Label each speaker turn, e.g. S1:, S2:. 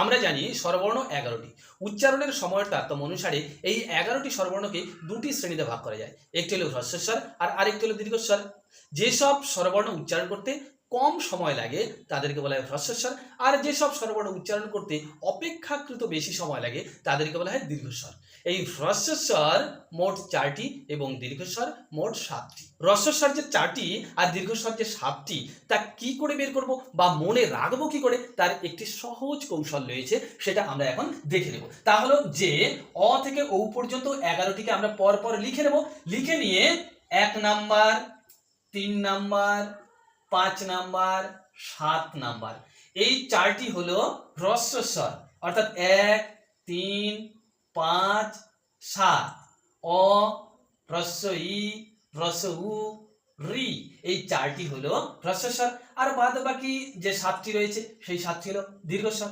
S1: আমরা জানি স্বরবর্ণ 11টি। উচ্চারণের সময়ের তারতম্য অনুসারে এই 11টি স্বরবর্ণকে দুটি শ্রেণীতে ভাগ করা যায়। একটি হলো হ্রস্বস্বর আর আরেকটি হলো দীর্ঘস্বর। যেসব স্বরবর্ণ উচ্চারণ করতে কম সময় লাগে তাদেরকে বলা হয় হ্রস্বস্বর, আর যেসব স্বরবর্ণ উচ্চারণ করতে অপেক্ষাকৃত বেশি সময় লাগে তাদেরকে বলা হয় দীর্ঘস্বর। এই হ্রস্বস্বর মোট 4টি এবং দীর্ঘস্বর মোট 7টি। হ্রস্বস্বর যে 4টি আর দীর্ঘস্বর যে 7টি তা কি করে বের করব বা মনে রাখবো কি করে, তার একটি সহজ কৌশল রয়েছে, সেটা আমরা এখন দেখে নেব। তা হলো যে অ থেকে ও পর্যন্ত 11টিকে আমরা পরপর লিখে নেব। লিখে নিয়ে 1 নাম্বার, 3 নাম্বার, 5 নাম্বার, 7 নাম্বার, এই 4টি হলো হ্রস্বস্বর, অর্থাৎ 1, 3, 5, 7। অ, হ্রস্ব ই, হ্রস্ব উ, রি, এই 4টি হলো হ্রস্বস্বর। আর বাদ বাকি যে 7টি রয়েছে সেই 7টি হলো দীর্ঘস্বর।